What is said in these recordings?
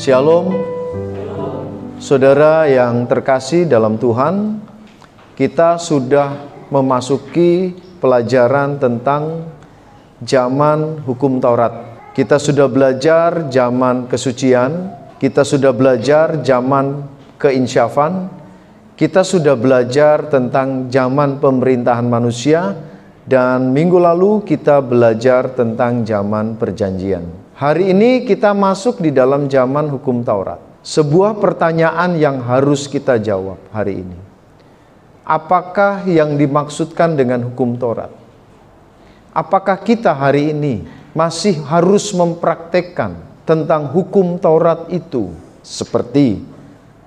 Shalom, saudara yang terkasih dalam Tuhan. Kita sudah memasuki pelajaran tentang zaman hukum Taurat. Kita sudah belajar zaman kesucian, kita sudah belajar zaman keinsyafan, kita sudah belajar tentang zaman pemerintahan manusia, dan minggu lalu kita belajar tentang zaman perjanjian. Hari ini kita masuk di dalam zaman hukum Taurat. Sebuah pertanyaan yang harus kita jawab hari ini. Apakah yang dimaksudkan dengan hukum Taurat? Apakah kita hari ini masih harus mempraktekkan tentang hukum Taurat itu? Seperti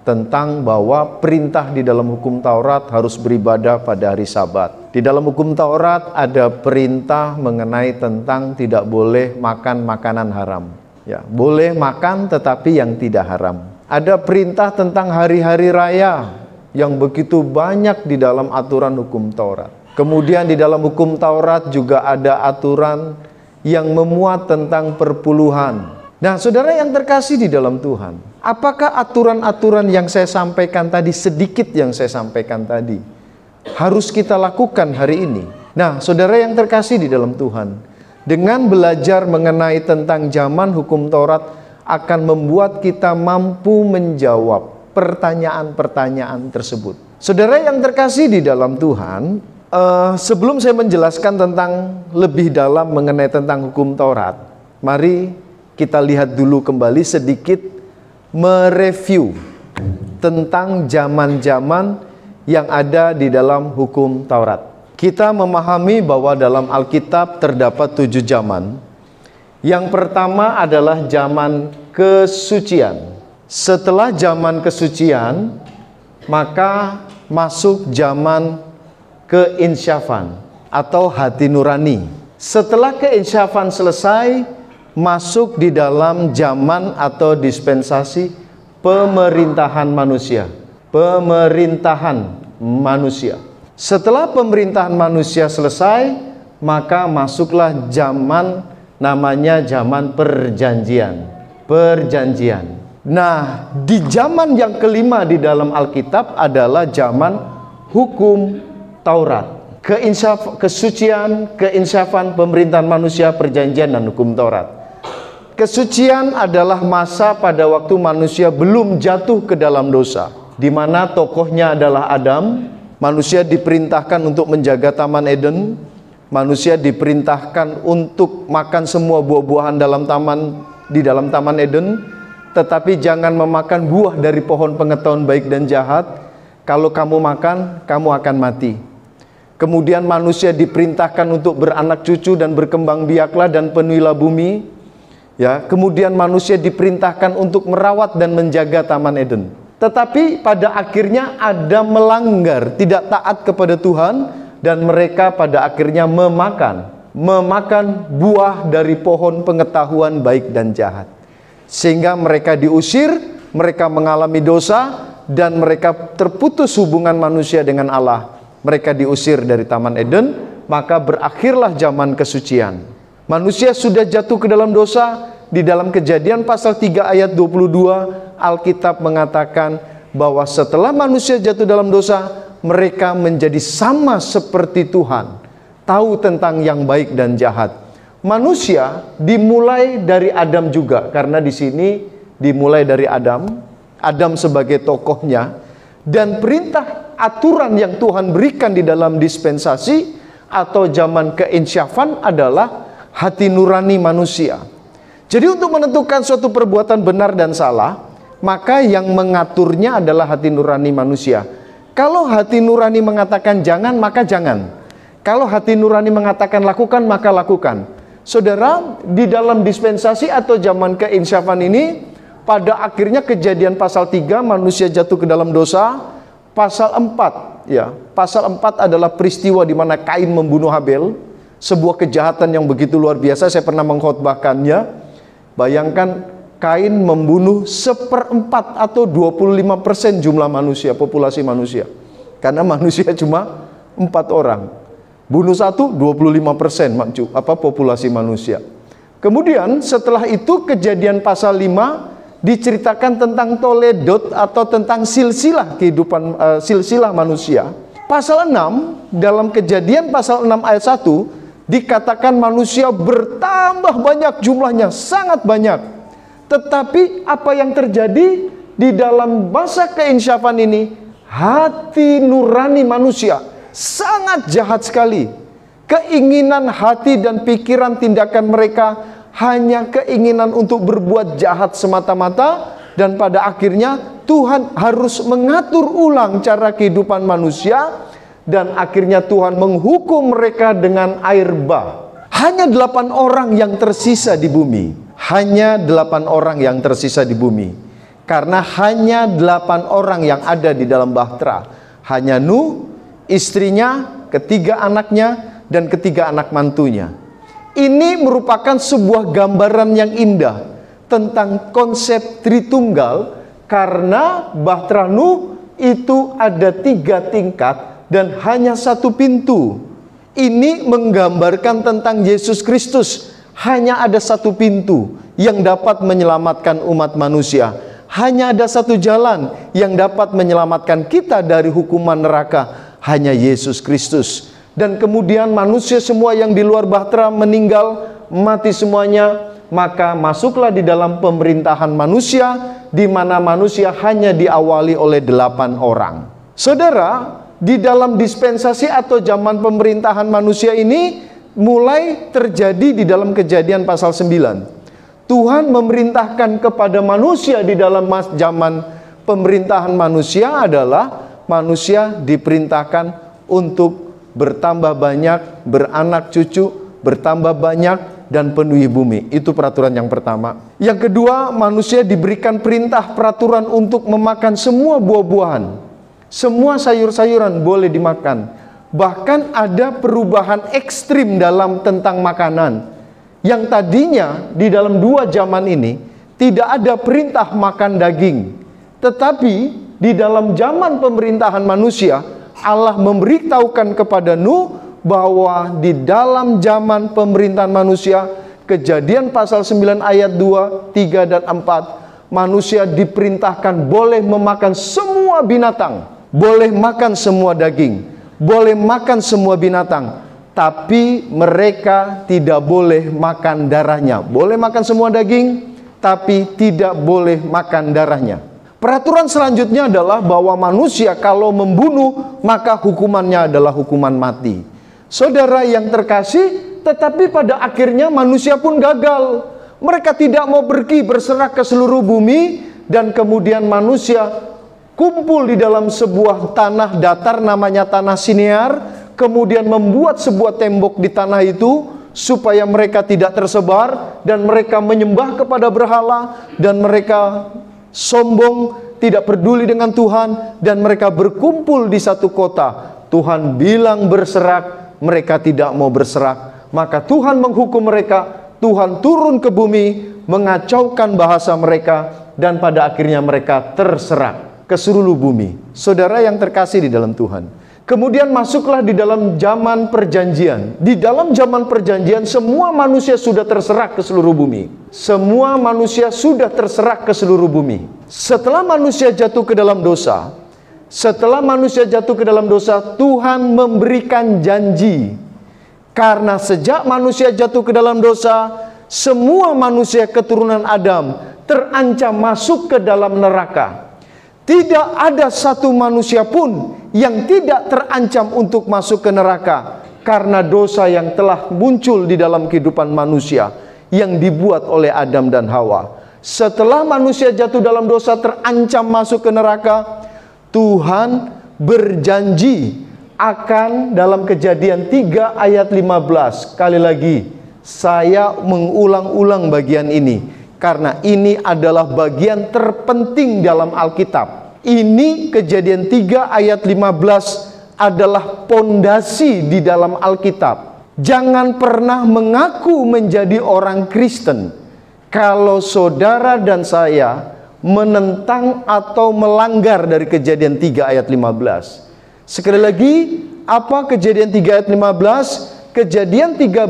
tentang bahwa perintah di dalam hukum Taurat harus beribadah pada hari Sabat. Di dalam hukum Taurat ada perintah mengenai tentang tidak boleh makan makanan haram. Ya, boleh makan tetapi yang tidak haram. Ada perintah tentang hari-hari raya yang begitu banyak di dalam aturan hukum Taurat. Kemudian di dalam hukum Taurat juga ada aturan yang memuat tentang perpuluhan. Nah, saudara yang terkasih di dalam Tuhan, apakah aturan-aturan yang saya sampaikan tadi, sedikit yang saya sampaikan tadi, harus kita lakukan hari ini? Nah, saudara yang terkasih di dalam Tuhan, dengan belajar mengenai tentang zaman hukum Taurat akan membuat kita mampu menjawab pertanyaan-pertanyaan tersebut. Saudara yang terkasih di dalam Tuhan, sebelum saya menjelaskan tentang lebih dalam mengenai tentang hukum Taurat, mari kita lihat dulu kembali sedikit mereview tentang zaman-zaman yang ada di dalam hukum Taurat. Kita memahami bahwa dalam Alkitab terdapat 7 zaman. Yang pertama adalah zaman kesucian. Setelah zaman kesucian, maka masuk zaman keinsyafan atau hati nurani. Setelah keinsyafan selesai, masuk di dalam zaman atau dispensasi pemerintahan manusia. Pemerintahan manusia. Setelah pemerintahan manusia selesai, maka masuklah zaman namanya zaman perjanjian. Perjanjian. Nah, di zaman yang kelima di dalam Alkitab adalah zaman hukum Taurat. Kesucian, keinsyafan, pemerintahan manusia, perjanjian, dan hukum Taurat. Kesucian adalah masa pada waktu manusia belum jatuh ke dalam dosa, di mana tokohnya adalah Adam. Manusia diperintahkan untuk menjaga Taman Eden. Manusia diperintahkan untuk makan semua buah-buahan di dalam Taman Eden, tetapi jangan memakan buah dari pohon pengetahuan baik dan jahat. Kalau kamu makan, kamu akan mati. Kemudian manusia diperintahkan untuk beranak cucu dan berkembang biaklah dan penuhilah bumi. Ya, kemudian manusia diperintahkan untuk merawat dan menjaga Taman Eden. Tetapi pada akhirnya Adam melanggar, tidak taat kepada Tuhan, dan mereka pada akhirnya memakan buah dari pohon pengetahuan baik dan jahat. Sehingga mereka diusir, mereka mengalami dosa, dan mereka terputus hubungan manusia dengan Allah. Mereka diusir dari Taman Eden, maka berakhirlah zaman kesucian. Manusia sudah jatuh ke dalam dosa. Di dalam Kejadian pasal 3 ayat 22, Alkitab mengatakan bahwa setelah manusia jatuh dalam dosa, mereka menjadi sama seperti Tuhan, tahu tentang yang baik dan jahat. Manusia dimulai dari Adam juga, karena di sini dimulai dari Adam. Adam sebagai tokohnya, dan perintah aturan yang Tuhan berikan di dalam dispensasi atau zaman keinsyafan adalah hati nurani manusia. Jadi untuk menentukan suatu perbuatan benar dan salah, maka yang mengaturnya adalah hati nurani manusia. Kalau hati nurani mengatakan jangan, maka jangan. Kalau hati nurani mengatakan lakukan, maka lakukan. Saudara, di dalam dispensasi atau zaman keinsyafan ini, pada akhirnya Kejadian pasal 3 manusia jatuh ke dalam dosa. Pasal 4, ya, pasal 4 adalah peristiwa di mana Kain membunuh Habel, sebuah kejahatan yang begitu luar biasa. Saya pernah mengkhotbahkannya. Bayangkan Kain membunuh 1/4 atau 25% jumlah manusia, populasi manusia. Karena manusia cuma 4 orang. Bunuh 1, 25% populasi manusia. Kemudian setelah itu Kejadian pasal 5 diceritakan tentang Toledot atau tentang silsilah kehidupan, silsilah manusia. Pasal 6, dalam Kejadian pasal 6 ayat 1, dikatakan manusia bertambah banyak jumlahnya, sangat banyak. Tetapi apa yang terjadi di dalam bahasa keinsyafan ini? Hati nurani manusia sangat jahat sekali. Keinginan hati dan pikiran tindakan mereka hanya keinginan untuk berbuat jahat semata-mata. Dan pada akhirnya Tuhan harus mengatur ulang cara kehidupan manusia. Dan akhirnya Tuhan menghukum mereka dengan air bah. Hanya 8 orang yang tersisa di bumi. Hanya 8 orang yang tersisa di bumi. Karena hanya 8 orang yang ada di dalam bahtera. Hanya Nuh, istrinya, ketiga anaknya, dan ketiga anak mantunya. Ini merupakan sebuah gambaran yang indah tentang konsep Tritunggal, karena bahtera Nuh itu ada 3 tingkat dan hanya 1 pintu. Ini menggambarkan tentang Yesus Kristus. Hanya ada 1 pintu yang dapat menyelamatkan umat manusia. Hanya ada 1 jalan yang dapat menyelamatkan kita dari hukuman neraka. Hanya Yesus Kristus. Dan kemudian manusia semua yang di luar bahtera meninggal, mati semuanya. Maka masuklah di dalam pemerintahan manusia, di mana manusia hanya diawali oleh 8 orang. Saudara, di dalam dispensasi atau zaman pemerintahan manusia ini mulai terjadi di dalam Kejadian pasal 9. Tuhan memerintahkan kepada manusia di dalam zaman pemerintahan manusia adalah manusia diperintahkan untuk bertambah banyak, beranak cucu, bertambah banyak, dan penuhi bumi. Itu peraturan yang pertama. Yang kedua, manusia diberikan perintah peraturan untuk memakan semua buah-buahan. Semua sayur-sayuran boleh dimakan. Bahkan ada perubahan ekstrim dalam tentang makanan. Yang tadinya di dalam 2 zaman ini tidak ada perintah makan daging. Tetapi di dalam zaman pemerintahan manusia, Allah memberitahukan kepada Nuh bahwa di dalam zaman pemerintahan manusia, Kejadian pasal 9 ayat 2, 3, dan 4, manusia diperintahkan boleh memakan semua binatang, boleh makan semua daging, boleh makan semua binatang, tapi mereka tidak boleh makan darahnya. Boleh makan semua daging, tapi tidak boleh makan darahnya. Peraturan selanjutnya adalah bahwa manusia kalau membunuh, maka hukumannya adalah hukuman mati. Saudara yang terkasih, tetapi pada akhirnya manusia pun gagal. Mereka tidak mau pergi berserak ke seluruh bumi, dan kemudian manusia kumpul di dalam sebuah tanah datar namanya tanah Sinear, kemudian membuat sebuah tembok di tanah itu supaya mereka tidak tersebar, dan mereka menyembah kepada berhala, dan mereka sombong, tidak peduli dengan Tuhan, dan mereka berkumpul di satu kota. Tuhan bilang berserak, mereka tidak mau berserak. Maka Tuhan menghukum mereka. Tuhan turun ke bumi, mengacaukan bahasa mereka, dan pada akhirnya mereka terserak ke seluruh bumi. Saudara yang terkasih di dalam Tuhan, kemudian masuklah di dalam zaman perjanjian. Di dalam zaman perjanjian, semua manusia sudah terserak ke seluruh bumi. Semua manusia sudah terserak ke seluruh bumi. Setelah manusia jatuh ke dalam dosa, Tuhan memberikan janji. Karena sejak manusia jatuh ke dalam dosa, semua manusia keturunan Adam terancam masuk ke dalam neraka. Tidak ada satu manusia pun yang tidak terancam untuk masuk ke neraka karena dosa yang telah muncul di dalam kehidupan manusia yang dibuat oleh Adam dan Hawa. Setelah manusia jatuh dalam dosa terancam masuk ke neraka, Tuhan berjanji akan dalam Kejadian 3 ayat 15. Sekali lagi, saya mengulang-ulang bagian ini karena ini adalah bagian terpenting dalam Alkitab. Ini Kejadian 3 ayat 15 adalah pondasi di dalam Alkitab. Jangan pernah mengaku menjadi orang Kristen kalau saudara dan saya menentang atau melanggar dari Kejadian 3 ayat 15. Sekali lagi, apa Kejadian 3 ayat 15? Kejadian 3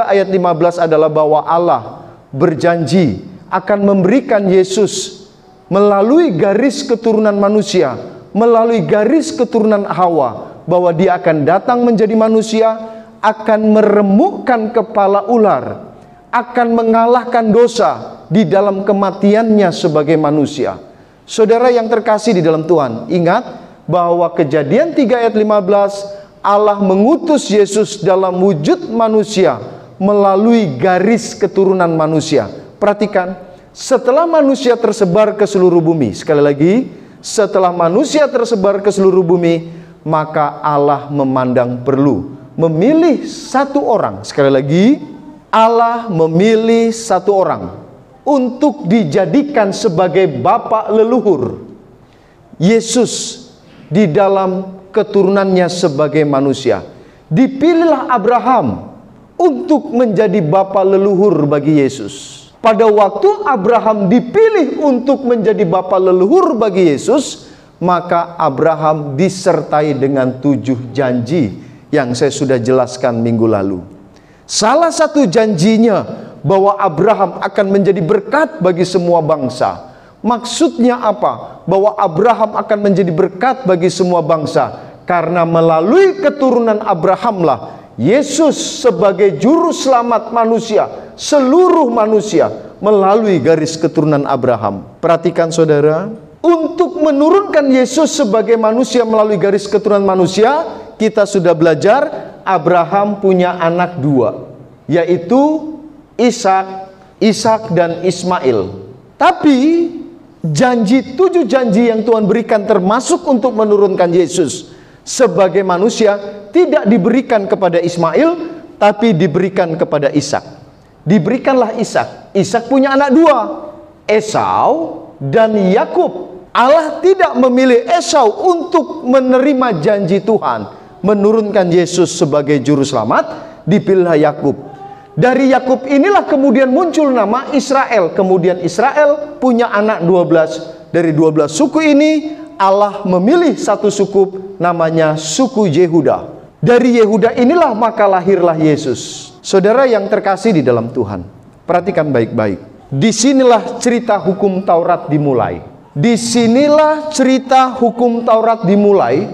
ayat 15 adalah bahwa Allah berjanji akan memberikan Yesus melalui garis keturunan manusia, melalui garis keturunan Hawa, bahwa dia akan datang menjadi manusia, akan meremukkan kepala ular, akan mengalahkan dosa di dalam kematiannya sebagai manusia. Saudara yang terkasih di dalam Tuhan, ingat bahwa Kejadian 3 ayat 15, Allah mengutus Yesus dalam wujud manusia melalui garis keturunan manusia. Perhatikan, setelah manusia tersebar ke seluruh bumi, sekali lagi, setelah manusia tersebar ke seluruh bumi, maka Allah memandang perlu memilih satu orang. Sekali lagi, Allah memilih satu orang untuk dijadikan sebagai bapa leluhur. Yesus di dalam keturunannya sebagai manusia. Dipilihlah Abraham untuk menjadi bapa leluhur bagi Yesus. Pada waktu Abraham dipilih untuk menjadi bapa leluhur bagi Yesus, maka Abraham disertai dengan 7 janji yang saya sudah jelaskan minggu lalu. Salah satu janjinya bahwa Abraham akan menjadi berkat bagi semua bangsa. Maksudnya apa? Bahwa Abraham akan menjadi berkat bagi semua bangsa, karena melalui keturunan Abrahamlah Yesus sebagai juru selamat manusia, seluruh manusia, melalui garis keturunan Abraham. Perhatikan saudara, untuk menurunkan Yesus sebagai manusia melalui garis keturunan manusia, kita sudah belajar Abraham punya anak 2, yaitu Ishak dan Ismail. Tapi janji 7 janji yang Tuhan berikan termasuk untuk menurunkan Yesus sebagai manusia tidak diberikan kepada Ismail, tapi diberikan kepada Ishak. Diberikanlah Ishak. Ishak punya anak 2, Esau dan Yakub. Allah tidak memilih Esau untuk menerima janji Tuhan, menurunkan Yesus sebagai juru selamat. Dipilihlah Yakub. Dari Yakub inilah kemudian muncul nama Israel. Kemudian Israel punya anak 12. Dari 12 suku ini Allah memilih satu suku, namanya suku Yehuda. Dari Yehuda inilah maka lahirlah Yesus. Saudara yang terkasih di dalam Tuhan, perhatikan baik-baik. Disinilah cerita hukum Taurat dimulai. Disinilah cerita hukum Taurat dimulai,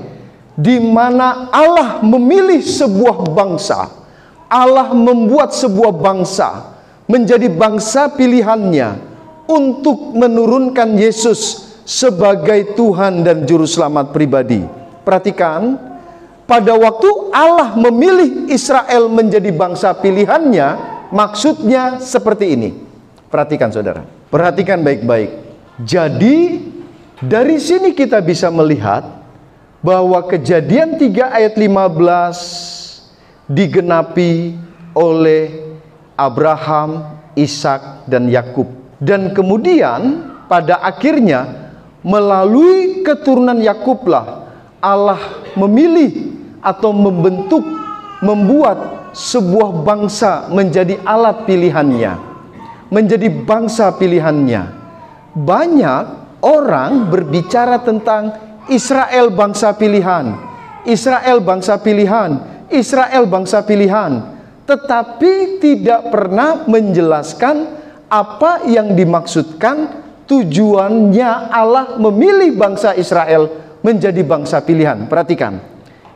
di mana Allah memilih sebuah bangsa. Allah membuat sebuah bangsa menjadi bangsa pilihannya untuk menurunkan Yesus sebagai Tuhan dan Juru Selamat pribadi. Perhatikan, pada waktu Allah memilih Israel menjadi bangsa pilihannya, maksudnya seperti ini. Perhatikan saudara, perhatikan baik-baik. Jadi dari sini kita bisa melihat bahwa Kejadian 3 ayat 15 digenapi oleh Abraham, Ishak dan Yakub. Dan kemudian pada akhirnya melalui keturunan Yakublah Allah memilih atau membuat sebuah bangsa menjadi alat pilihannya, menjadi bangsa pilihannya. Banyak orang berbicara tentang Israel bangsa pilihan, Israel bangsa pilihan, Israel bangsa pilihan, tetapi tidak pernah menjelaskan apa yang dimaksudkan tujuannya Allah memilih bangsa Israel menjadi bangsa pilihan. Perhatikan,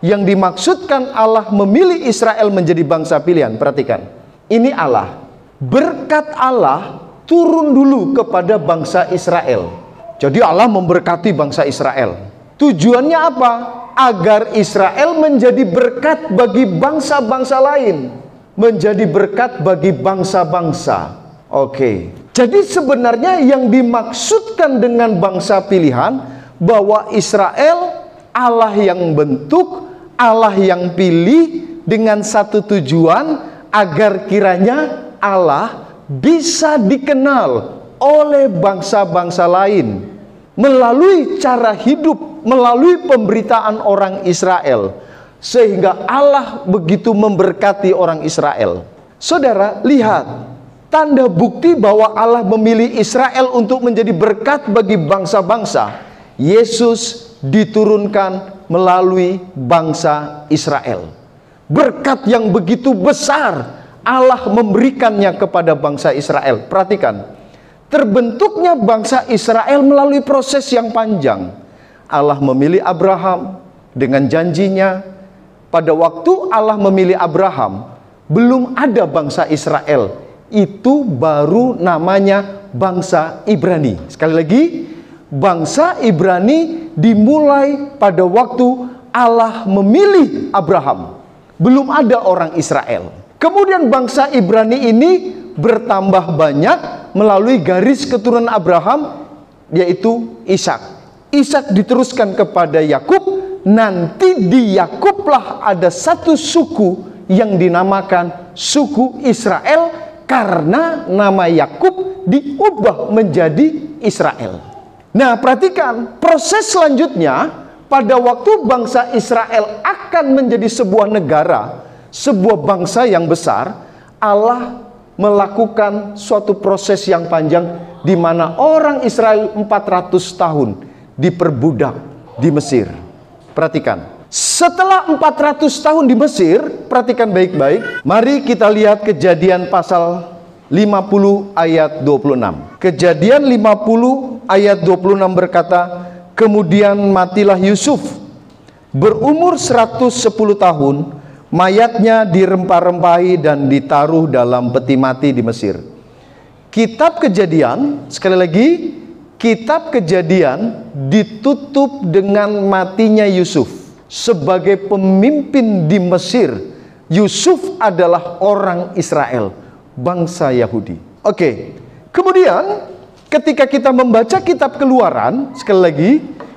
yang dimaksudkan Allah memilih Israel menjadi bangsa pilihan. Perhatikan, ini Allah, berkat Allah turun dulu kepada bangsa Israel. Jadi Allah memberkati bangsa Israel. Tujuannya apa? Agar Israel menjadi berkat bagi bangsa-bangsa lain, menjadi berkat bagi bangsa-bangsa. Oke. Jadi sebenarnya yang dimaksudkan dengan bangsa pilihan, bahwa Israel Allah yang bentuk, Allah yang pilih dengan satu tujuan, agar kiranya Allah bisa dikenal oleh bangsa-bangsa lain melalui cara hidup, melalui pemberitaan orang Israel, sehingga Allah begitu memberkati orang Israel. Saudara, lihat tanda bukti bahwa Allah memilih Israel untuk menjadi berkat bagi bangsa-bangsa. Yesus diturunkan melalui bangsa Israel. Berkat yang begitu besar Allah memberikannya kepada bangsa Israel. Perhatikan, Terbentuknya bangsa Israel melalui proses yang panjang. Allah memilih Abraham dengan janjinya. Pada waktu Allah memilih Abraham, belum ada bangsa Israel. Itu baru namanya bangsa Ibrani. Sekali lagi, bangsa Ibrani dimulai pada waktu Allah memilih Abraham. Belum ada orang Israel. Kemudian bangsa Ibrani ini bertambah banyak melalui garis keturunan Abraham, yaitu Ishak. Ishak diteruskan kepada Yakub. Nanti di Yakublah ada satu suku yang dinamakan suku Israel, karena nama Yakub diubah menjadi Israel. Nah, perhatikan proses selanjutnya. Pada waktu bangsa Israel akan menjadi sebuah negara, sebuah bangsa yang besar, Allah melakukan suatu proses yang panjang di mana orang Israel 400 tahun diperbudak di Mesir. Perhatikan, setelah 400 tahun di Mesir, perhatikan baik-baik. Mari kita lihat Kejadian pasal 50 ayat 26. Kejadian 50 ayat 26 berkata, kemudian matilah Yusuf, berumur 110 tahun, mayatnya dirempah-rempahi dan ditaruh dalam peti mati di Mesir. Kitab Kejadian, sekali lagi, Kitab Kejadian ditutup dengan matinya Yusuf. Sebagai pemimpin di Mesir, Yusuf adalah orang Israel, bangsa Yahudi. Oke, kemudian ketika kita membaca kitab Keluaran, sekali lagi,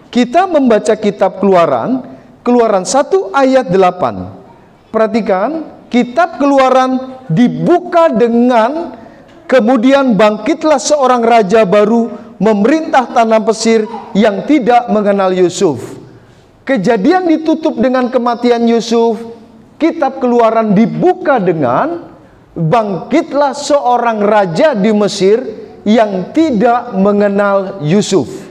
kita membaca kitab Keluaran, Keluaran 1 ayat 8. Perhatikan, kitab Keluaran dibuka dengan, kemudian bangkitlah seorang raja baru memerintah tanah Mesir yang tidak mengenal Yusuf. Kejadian ditutup dengan kematian Yusuf. Kitab Keluaran dibuka dengan bangkitlah seorang raja di Mesir yang tidak mengenal Yusuf.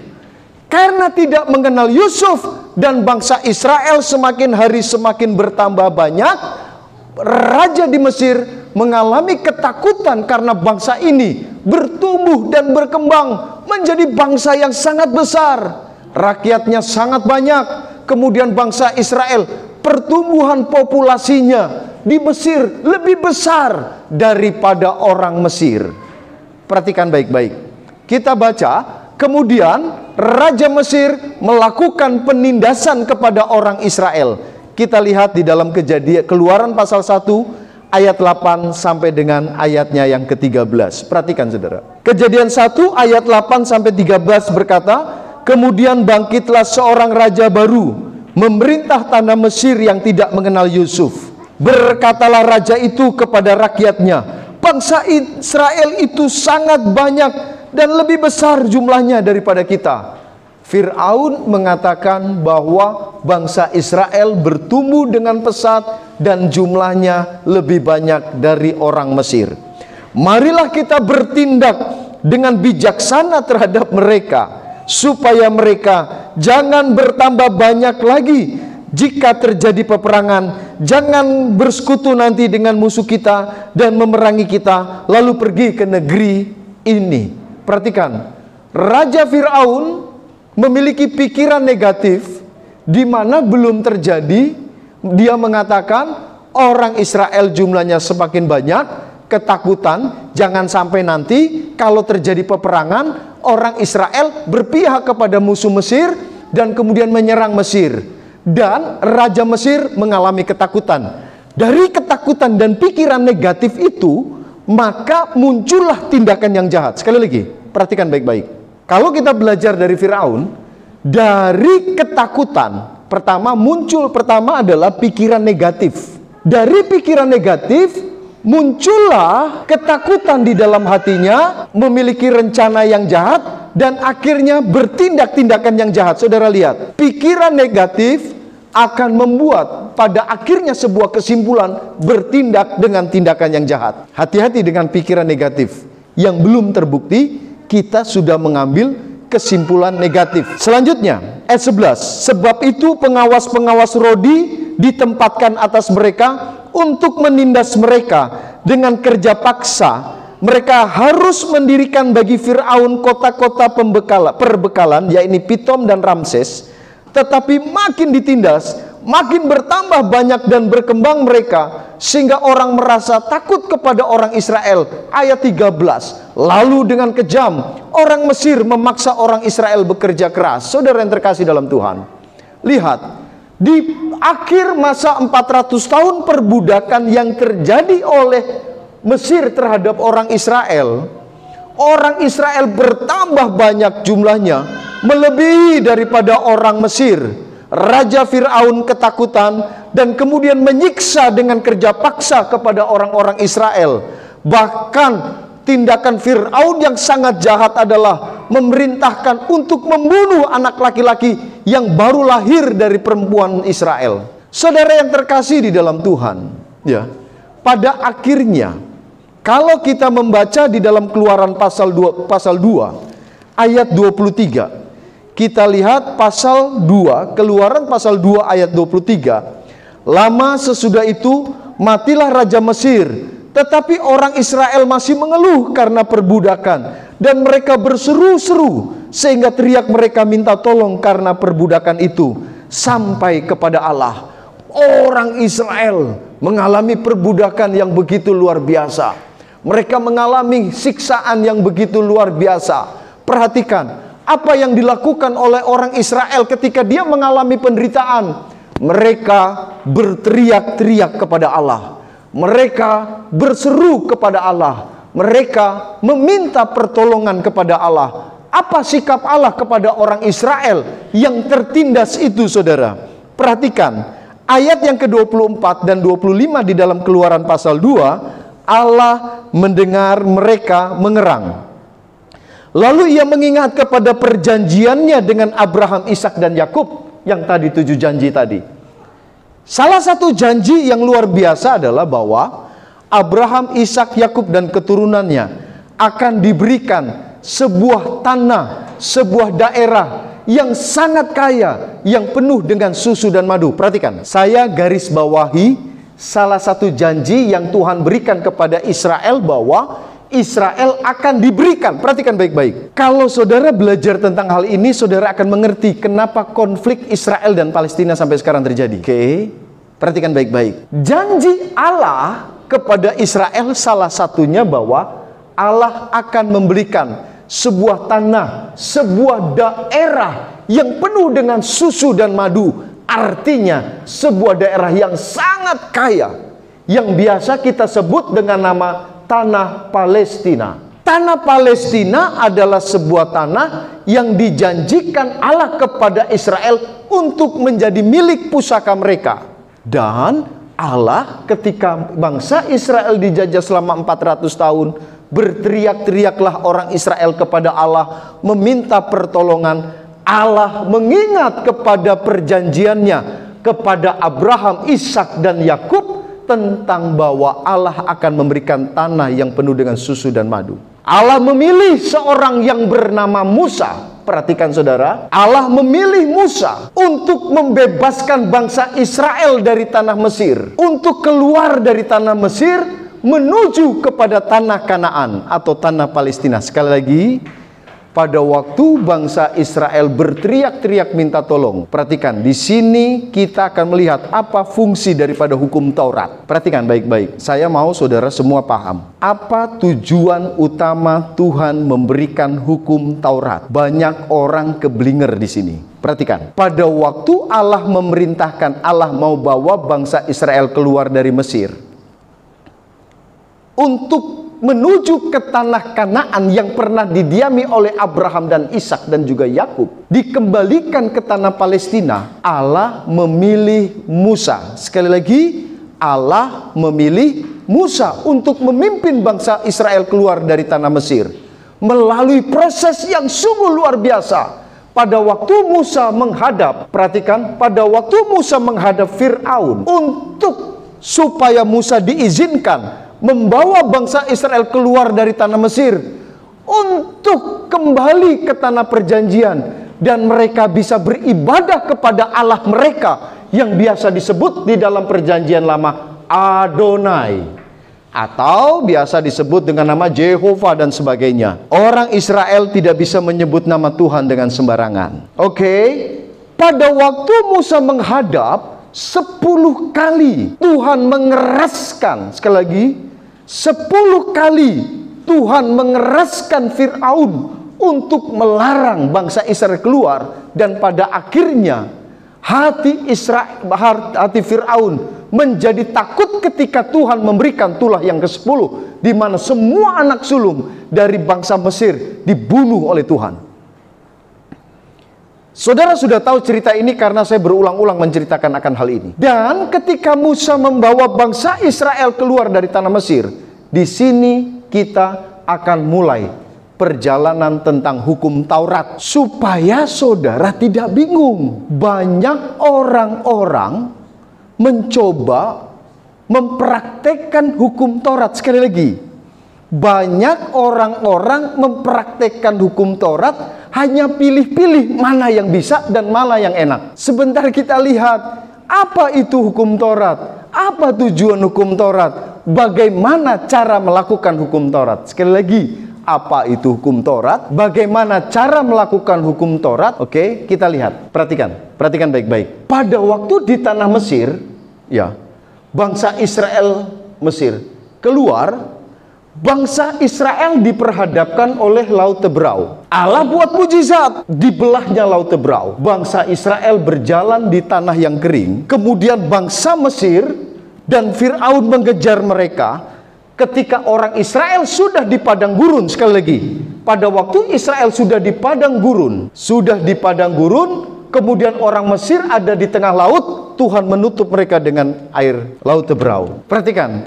Karena tidak mengenal Yusuf dan bangsa Israel semakin hari semakin bertambah banyak, raja di Mesir mengalami ketakutan karena bangsa ini bertumbuh dan berkembang menjadi bangsa yang sangat besar. Rakyatnya sangat banyak. Kemudian bangsa Israel, pertumbuhan populasinya di Mesir lebih besar daripada orang Mesir. Perhatikan baik-baik. Kita baca, kemudian Raja Mesir melakukan penindasan kepada orang Israel. Kita lihat di dalam Kejadian Keluaran pasal 1 ayat 8 sampai dengan ayatnya yang ke-13. Perhatikan saudara. Kejadian 1 ayat 8 sampai 13 berkata, kemudian bangkitlah seorang raja baru memerintah tanah Mesir yang tidak mengenal Yusuf. Berkatalah raja itu kepada rakyatnya, bangsa Israel itu sangat banyak dan lebih besar jumlahnya daripada kita. Fir'aun mengatakan bahwa bangsa Israel bertumbuh dengan pesat dan jumlahnya lebih banyak dari orang Mesir. Marilah kita bertindak dengan bijaksana terhadap mereka, supaya mereka jangan bertambah banyak lagi. Jika terjadi peperangan, jangan bersekutu nanti dengan musuh kita dan memerangi kita, lalu pergi ke negeri ini. Perhatikan, Raja Fir'aun memiliki pikiran negatif di mana belum terjadi. Dia mengatakan orang Israel jumlahnya semakin banyak, ketakutan, jangan sampai nanti kalau terjadi peperangan, orang Israel berpihak kepada musuh Mesir dan kemudian menyerang Mesir. Dan Raja Mesir mengalami ketakutan. Dari ketakutan dan pikiran negatif itu, maka muncullah tindakan yang jahat. Sekali lagi, perhatikan baik-baik. Kalau kita belajar dari Firaun, dari ketakutan, pertama adalah pikiran negatif. Dari pikiran negatif, muncullah ketakutan di dalam hatinya, memiliki rencana yang jahat, dan akhirnya bertindak tindakan yang jahat. Saudara lihat, pikiran negatif akan membuat pada akhirnya sebuah kesimpulan bertindak dengan tindakan yang jahat. Hati-hati dengan pikiran negatif yang belum terbukti, kita sudah mengambil kesimpulan negatif. Selanjutnya, ayat 11. Sebab itu pengawas-pengawas Rodi ditempatkan atas mereka untuk menindas mereka dengan kerja paksa mereka harus mendirikan bagi Fir'aun kota-kota perbekalan, yaitu Pitom dan Ramses. Tetapi makin ditindas, makin bertambah banyak dan berkembang mereka, sehingga orang merasa takut kepada orang Israel. Ayat 13, lalu dengan kejam orang Mesir memaksa orang Israel bekerja keras. Saudara yang terkasih dalam Tuhan, lihat, di akhir masa 400 tahun perbudakan yang terjadi oleh Mesir terhadap orang Israel bertambah banyak jumlahnya, melebihi daripada orang Mesir. Raja Fir'aun ketakutan dan kemudian menyiksa dengan kerja paksa kepada orang-orang Israel. Bahkan tindakan Fir'aun yang sangat jahat adalah memerintahkan untuk membunuh anak laki-laki yang baru lahir dari perempuan Israel. Saudara yang terkasih di dalam Tuhan, ya, pada akhirnya kalau kita membaca di dalam Keluaran pasal 2 ayat 23, kita lihat pasal 2, Keluaran pasal 2 ayat 23. Lama sesudah itu matilah Raja Mesir, tetapi orang Israel masih mengeluh karena perbudakan, dan mereka berseru-seru sehingga teriak mereka minta tolong karena perbudakan itu sampai kepada Allah. Orang Israel mengalami perbudakan yang begitu luar biasa. Mereka mengalami siksaan yang begitu luar biasa. Perhatikan apa yang dilakukan oleh orang Israel ketika dia mengalami penderitaan. Mereka berteriak-teriak kepada Allah. Mereka berseru kepada Allah. Mereka meminta pertolongan kepada Allah. Apa sikap Allah kepada orang Israel yang tertindas itu, saudara? Perhatikan ayat yang ke-24 dan 25 di dalam Keluaran pasal 2. Allah mendengar mereka mengerang. Lalu ia mengingat kepada perjanjiannya dengan Abraham, Ishak dan Yakub, yang tadi 7 janji tadi. Salah satu janji yang luar biasa adalah bahwa Abraham, Ishak, Yakub dan keturunannya akan diberikan sebuah tanah, sebuah daerah yang sangat kaya, yang penuh dengan susu dan madu. Perhatikan, saya garis bawahi salah satu janji yang Tuhan berikan kepada Israel, bahwa Israel akan diberikan. Perhatikan baik-baik. Kalau saudara belajar tentang hal ini, saudara akan mengerti kenapa konflik Israel dan Palestina sampai sekarang terjadi. Oke, perhatikan baik-baik. Janji Allah kepada Israel salah satunya bahwa Allah akan memberikan sebuah tanah, sebuah daerah yang penuh dengan susu dan madu. Artinya sebuah daerah yang sangat kaya, yang biasa kita sebut dengan nama Tanah Palestina. Tanah Palestina adalah sebuah tanah yang dijanjikan Allah kepada Israel untuk menjadi milik pusaka mereka. Dan Allah ketika bangsa Israel dijajah selama 400 tahun, berteriak-teriaklah orang Israel kepada Allah meminta pertolongan. Allah mengingat kepada perjanjiannya kepada Abraham, Ishak dan Yakub tentang bahwa Allah akan memberikan tanah yang penuh dengan susu dan madu. Allah memilih seorang yang bernama Musa. Perhatikan saudara, Allah memilih Musa untuk membebaskan bangsa Israel dari tanah Mesir, untuk keluar dari tanah Mesir menuju kepada tanah Kanaan atau tanah Palestina. Sekali lagi, pada waktu bangsa Israel berteriak-teriak minta tolong. Perhatikan, di sini kita akan melihat apa fungsi daripada hukum Taurat. Perhatikan baik-baik. Saya mau saudara semua paham. Apa tujuan utama Tuhan memberikan hukum Taurat? Banyak orang keblinger di sini. Perhatikan. Pada waktu Allah memerintahkan, Allah mau bawa bangsa Israel keluar dari Mesir untuk menuju ke tanah Kanaan yang pernah didiami oleh Abraham dan Ishak dan juga Yakub, dikembalikan ke tanah Palestina. Allah memilih Musa. Sekali lagi, Allah memilih Musa untuk memimpin bangsa Israel keluar dari tanah Mesir melalui proses yang sungguh luar biasa. Pada waktu Musa menghadap, perhatikan, pada waktu Musa menghadap Fir'aun untuk supaya Musa diizinkan membawa bangsa Israel keluar dari tanah Mesir untuk kembali ke tanah perjanjian, dan mereka bisa beribadah kepada Allah mereka yang biasa disebut di dalam perjanjian lama Adonai. atau biasa disebut dengan nama Jehovah dan sebagainya. Orang Israel tidak bisa menyebut nama Tuhan dengan sembarangan. Oke, pada waktu Musa menghadap, 10 kali Tuhan mengeraskan, sekali lagi 10 kali Tuhan mengeraskan Fir'aun untuk melarang bangsa Israel keluar, dan pada akhirnya hati Fir'aun menjadi takut ketika Tuhan memberikan tulah yang ke-10, di mana semua anak sulung dari bangsa Mesir dibunuh oleh Tuhan. Saudara sudah tahu cerita ini karena saya berulang-ulang menceritakan akan hal ini. Dan ketika Musa membawa bangsa Israel keluar dari tanah Mesir, di sini kita akan mulai perjalanan tentang hukum Taurat, supaya saudara tidak bingung. Banyak orang-orang mencoba mempraktekkan hukum Taurat. Sekali lagi, banyak orang-orang mempraktekkan hukum Taurat, hanya pilih-pilih mana yang bisa dan mana yang enak. Sebentar kita lihat, apa itu hukum Taurat? Apa tujuan hukum Taurat? Bagaimana cara melakukan hukum Taurat? Sekali lagi, apa itu hukum Taurat? Bagaimana cara melakukan hukum Taurat? Oke, kita lihat. Perhatikan baik-baik. Pada waktu di tanah Mesir, ya, bangsa Israel Mesir keluar, bangsa Israel diperhadapkan oleh Laut Tebrau. Allah buat mujizat, dibelahnya Laut Tebrau. Bangsa Israel berjalan di tanah yang kering. Kemudian bangsa Mesir dan Fir'aun mengejar mereka. Ketika orang Israel sudah di padang gurun, sekali lagi, pada waktu Israel sudah di padang gurun, kemudian orang Mesir ada di tengah laut, Tuhan menutup mereka dengan air Laut Tebrau. Perhatikan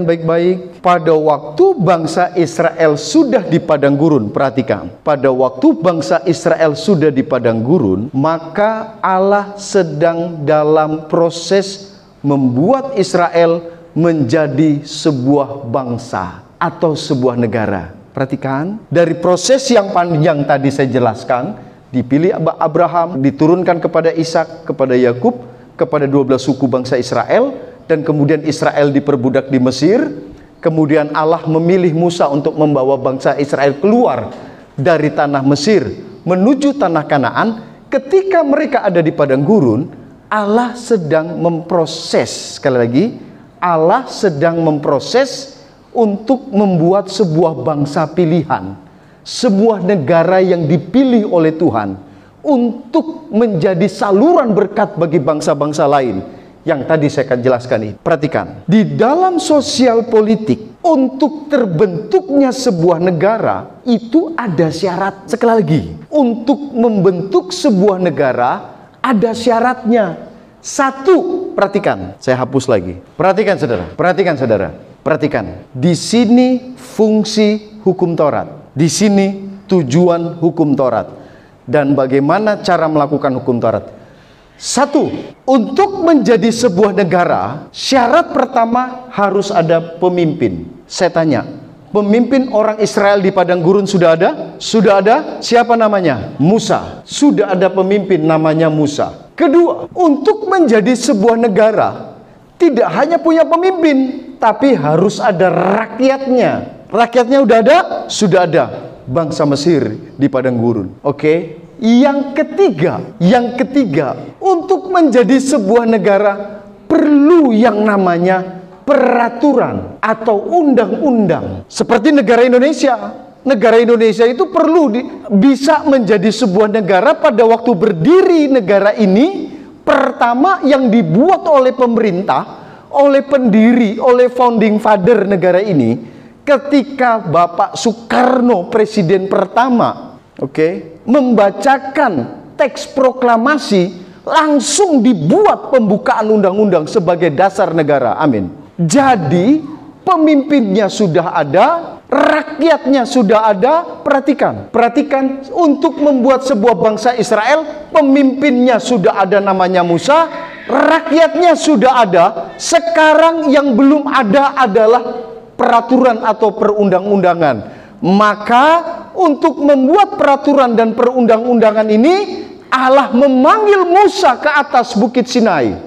baik-baik. Pada waktu bangsa Israel sudah di padang gurun, perhatikan. Pada waktu bangsa Israel sudah di padang gurun, maka Allah sedang dalam proses membuat Israel menjadi sebuah bangsa atau sebuah negara. Perhatikan, dari proses yang panjang tadi saya jelaskan, dipilih Abraham, diturunkan kepada Ishak, kepada Yakub, kepada 12 suku bangsa Israel, dan kemudian Israel diperbudak di Mesir. Kemudian Allah memilih Musa untuk membawa bangsa Israel keluar dari tanah Mesir menuju tanah Kanaan. Ketika mereka ada di padang gurun, Allah sedang memproses, sekali lagi, Allah sedang memproses untuk membuat sebuah bangsa pilihan, sebuah negara yang dipilih oleh Tuhan untuk menjadi saluran berkat bagi bangsa-bangsa lain yang tadi saya akan jelaskan ini. Perhatikan, di dalam sosial politik, untuk terbentuknya sebuah negara itu ada syarat. Sekali lagi, untuk membentuk sebuah negara ada syaratnya. Satu, perhatikan, saya hapus lagi. Perhatikan saudara. Perhatikan, di sini fungsi hukum Taurat. Di sini tujuan hukum Taurat dan bagaimana cara melakukan hukum Taurat. Satu, untuk menjadi sebuah negara, syarat pertama harus ada pemimpin. Saya tanya, pemimpin orang Israel di padang gurun sudah ada? Sudah ada. Siapa namanya? Musa. Sudah ada pemimpin namanya Musa. Kedua, untuk menjadi sebuah negara, tidak hanya punya pemimpin, tapi harus ada rakyatnya. Rakyatnya udah ada? Sudah ada. Bangsa Mesir di padang gurun. Oke. Yang ketiga, untuk menjadi sebuah negara perlu yang namanya peraturan atau undang-undang. Seperti negara Indonesia. Negara Indonesia itu perlu bisa menjadi sebuah negara. Pada waktu berdiri negara ini, pertama yang dibuat oleh pemerintah, oleh pendiri, oleh founding father negara ini, ketika Bapak Soekarno presiden pertama, membacakan teks proklamasi, langsung dibuat pembukaan undang-undang sebagai dasar negara. Amin. Jadi pemimpinnya sudah ada, rakyatnya sudah ada. Perhatikan, untuk membuat sebuah bangsa Israel, pemimpinnya sudah ada namanya Musa, rakyatnya sudah ada. Sekarang yang belum ada adalah peraturan atau perundang-undangan. Maka untuk membuat peraturan dan perundang-undangan ini, Allah memanggil Musa ke atas Bukit Sinai,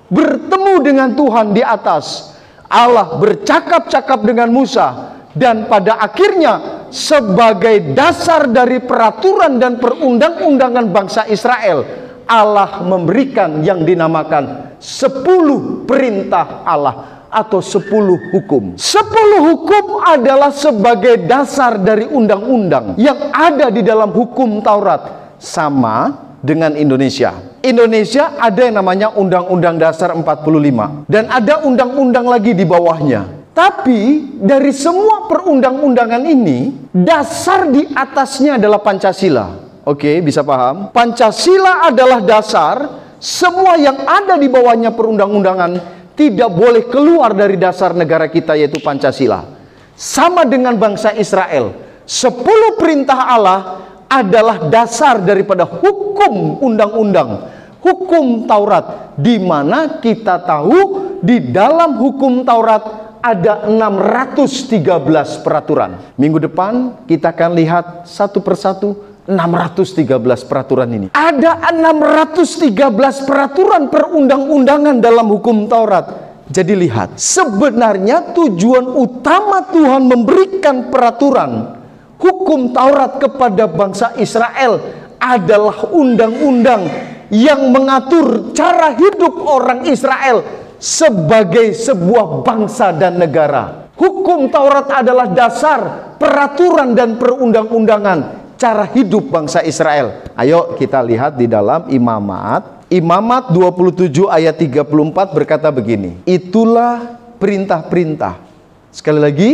bertemu dengan Tuhan di atas. Allah bercakap-cakap dengan Musa, dan pada akhirnya sebagai dasar dari peraturan dan perundang-undangan bangsa Israel, Allah memberikan yang dinamakan 10 perintah Allah atau 10 hukum. 10 hukum adalah sebagai dasar dari undang-undang yang ada di dalam hukum Taurat. Sama dengan Indonesia. Indonesia ada yang namanya Undang-Undang Dasar 45 dan ada undang-undang lagi di bawahnya. Tapi dari semua perundang-undangan ini, dasar di atasnya adalah Pancasila. Oke, bisa paham? Pancasila adalah dasar, semua yang ada di bawahnya perundang-undangan tidak boleh keluar dari dasar negara kita, yaitu Pancasila. Sama dengan bangsa Israel, 10 perintah Allah adalah dasar daripada hukum undang-undang, hukum Taurat, di mana kita tahu di dalam hukum Taurat ada 613 peraturan. Minggu depan kita akan lihat satu persatu 613 peraturan ini. Ada 613 peraturan perundang-undangan dalam hukum Taurat. Jadi lihat, sebenarnya tujuan utama Tuhan memberikan peraturan hukum Taurat kepada bangsa Israel adalah undang-undang yang mengatur cara hidup orang Israel sebagai sebuah bangsa dan negara. Hukum Taurat adalah dasar peraturan dan perundang-undangan cara hidup bangsa Israel. Ayo kita lihat di dalam Imamat. Imamat 27 ayat 34 berkata begini. Itulah perintah-perintah. Sekali lagi,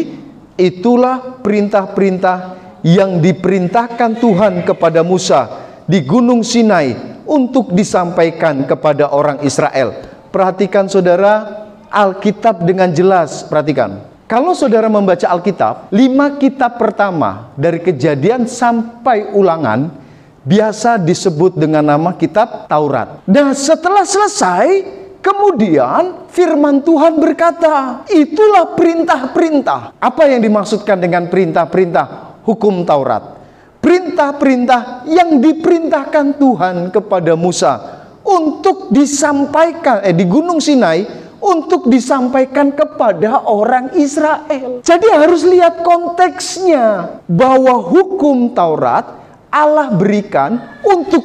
itulah perintah-perintah yang diperintahkan Tuhan kepada Musa di Gunung Sinai untuk disampaikan kepada orang Israel. Perhatikan saudara, Alkitab dengan jelas. Perhatikan, kalau saudara membaca Alkitab, 5 kitab pertama dari Kejadian sampai Ulangan biasa disebut dengan nama kitab Taurat. Nah, setelah selesai, kemudian firman Tuhan berkata, itulah perintah-perintah. Apa yang dimaksudkan dengan perintah-perintah hukum Taurat? Perintah-perintah yang diperintahkan Tuhan kepada Musa untuk disampaikan di Gunung Sinai, untuk disampaikan kepada orang Israel. Jadi harus lihat konteksnya, bahwa hukum Taurat Allah berikan untuk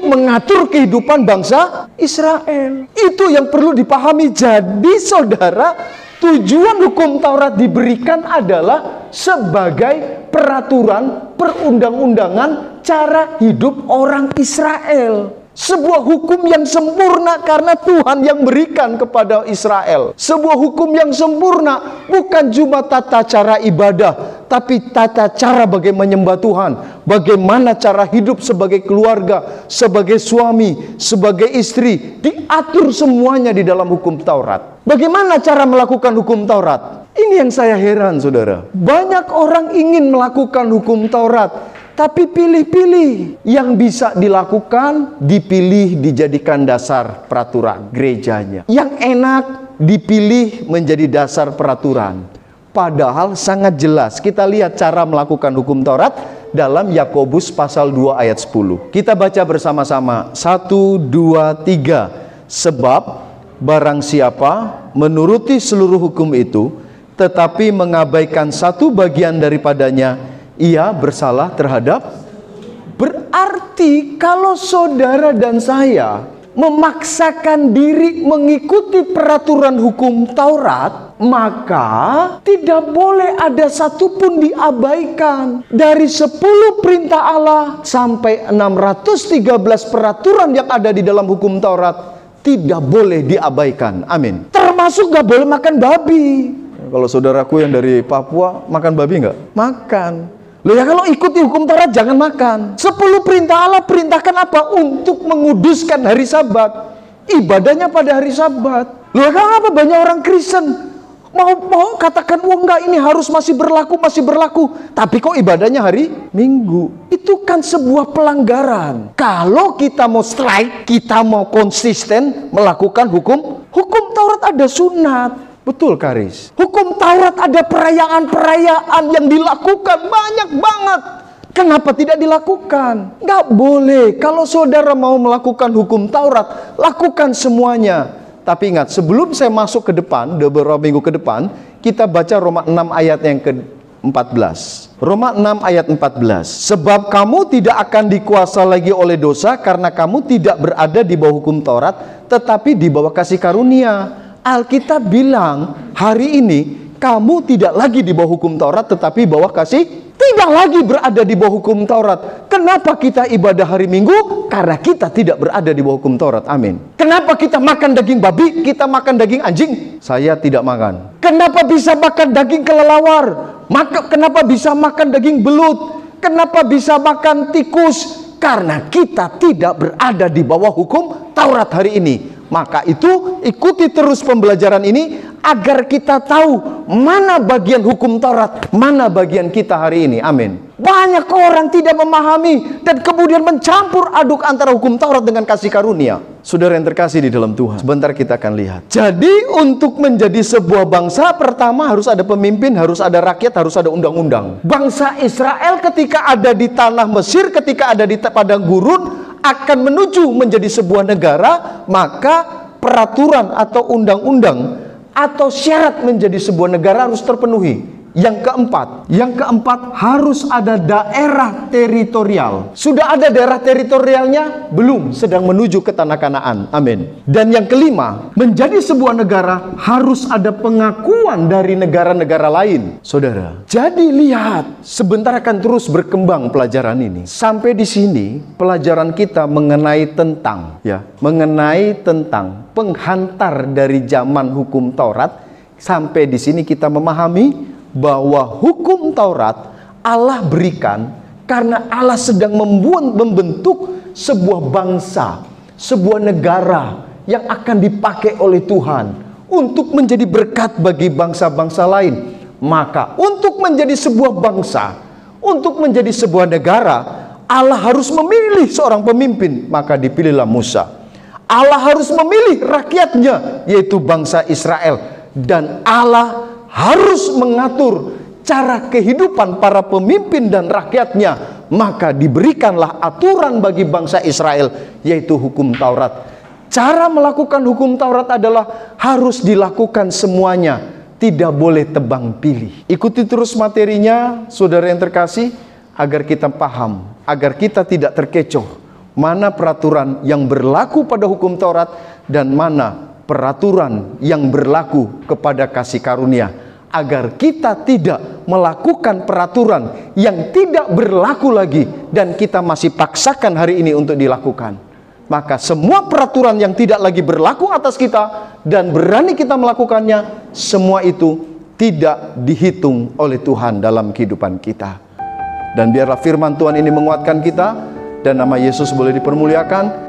mengatur kehidupan bangsa Israel. Itu yang perlu dipahami. Jadi saudara, tujuan hukum Taurat diberikan adalah sebagai peraturan perundang-undangan cara hidup orang Israel. Sebuah hukum yang sempurna karena Tuhan yang berikan kepada Israel. Sebuah hukum yang sempurna bukan cuma tata cara ibadah, tapi tata cara bagaimana menyembah Tuhan, bagaimana cara hidup sebagai keluarga, sebagai suami, sebagai istri, diatur semuanya di dalam hukum Taurat. Bagaimana cara melakukan hukum Taurat? Ini yang saya heran, saudara. Banyak orang ingin melakukan hukum Taurat, tapi pilih-pilih. Yang bisa dilakukan, dipilih dijadikan dasar peraturan gerejanya. Yang enak dipilih menjadi dasar peraturan. Padahal sangat jelas. Kita lihat cara melakukan hukum Taurat dalam Yakobus pasal 2 ayat 10. Kita baca bersama-sama. 1, 2, 3. Sebab barang siapa menuruti seluruh hukum itu, tetapi mengabaikan satu bagian daripadanya, ia bersalah terhadap. Berarti kalau saudara dan saya memaksakan diri mengikuti peraturan hukum Taurat, maka tidak boleh ada satupun diabaikan. Dari 10 perintah Allah sampai 613 peraturan yang ada di dalam hukum Taurat tidak boleh diabaikan. Amin. Termasuk gak boleh makan babi. Kalau saudaraku yang dari Papua makan babi nggak? Makan. Loh ya, kalau ikuti hukum Taurat jangan makan. 10 perintah Allah perintahkan apa? Untuk menguduskan hari Sabat. Ibadahnya pada hari Sabat. Loh ya, kenapa banyak orang Kristen mau katakan, oh enggak, ini harus masih berlaku. Tapi kok ibadahnya hari Minggu? Itu kan sebuah pelanggaran. Kalau kita mau strike, kita mau konsisten melakukan hukum Taurat ada sunat. Betul, Karis. Hukum Taurat ada perayaan-perayaan yang dilakukan banyak banget. Kenapa tidak dilakukan? Nggak boleh. Kalau saudara mau melakukan hukum Taurat, lakukan semuanya. Tapi ingat, sebelum saya masuk ke depan, beberapa minggu ke depan, kita baca Roma 6 ayat yang ke-14. Roma 6 ayat 14. Sebab kamu tidak akan dikuasa lagi oleh dosa, karena kamu tidak berada di bawah hukum Taurat, tetapi di bawah kasih karunia. Alkitab bilang, hari ini kamu tidak lagi di bawah hukum Taurat, tetapi bawah kasih. Tidak lagi berada di bawah hukum Taurat. Kenapa kita ibadah hari Minggu? Karena kita tidak berada di bawah hukum Taurat. Amin. Kenapa kita makan daging babi? Kita makan daging anjing? Saya tidak makan. Kenapa bisa makan daging kelelawar? Kenapa bisa makan daging belut? Kenapa bisa makan tikus? Karena kita tidak berada di bawah hukum Taurat hari ini. Maka itu ikuti terus pembelajaran ini agar kita tahu mana bagian hukum Taurat, mana bagian kita hari ini. Amin. Banyak orang tidak memahami dan kemudian mencampur aduk antara hukum Taurat dengan kasih karunia. Saudara yang terkasih di dalam Tuhan, sebentar kita akan lihat. Jadi untuk menjadi sebuah bangsa, pertama harus ada pemimpin, harus ada rakyat, harus ada undang-undang. Bangsa Israel ketika ada di tanah Mesir, ketika ada di padang gurun, akan menuju menjadi sebuah negara, maka peraturan atau undang-undang atau syarat menjadi sebuah negara harus terpenuhi. Yang keempat harus ada daerah teritorial. Sudah ada daerah teritorialnya? Belum, sedang menuju ke tanah Kanaan. Amin. Dan yang kelima, menjadi sebuah negara harus ada pengakuan dari negara-negara lain. Saudara, jadi lihat, sebentar akan terus berkembang pelajaran ini. Sampai di sini pelajaran kita mengenai tentang penghantar dari zaman hukum Taurat. Sampai di sini kita memahami bahwa hukum Taurat Allah berikan karena Allah sedang membentuk sebuah bangsa, sebuah negara yang akan dipakai oleh Tuhan untuk menjadi berkat bagi bangsa-bangsa lain. Maka untuk menjadi sebuah bangsa, untuk menjadi sebuah negara, Allah harus memilih seorang pemimpin, maka dipilihlah Musa. Allah harus memilih rakyatnya, yaitu bangsa Israel. Dan Allah harus mengatur cara kehidupan para pemimpin dan rakyatnya. Maka diberikanlah aturan bagi bangsa Israel, yaitu hukum Taurat. Cara melakukan hukum Taurat adalah harus dilakukan semuanya, tidak boleh tebang pilih. Ikuti terus materinya, saudara yang terkasih, agar kita paham, agar kita tidak terkecoh mana peraturan yang berlaku pada hukum Taurat dan mana peraturan yang berlaku kepada kasih karunia, agar kita tidak melakukan peraturan yang tidak berlaku lagi dan kita masih paksakan hari ini untuk dilakukan. Maka semua peraturan yang tidak lagi berlaku atas kita dan berani kita melakukannya, semua itu tidak dihitung oleh Tuhan dalam kehidupan kita. Dan biarlah firman Tuhan ini menguatkan kita dan nama Yesus boleh dipermuliakan.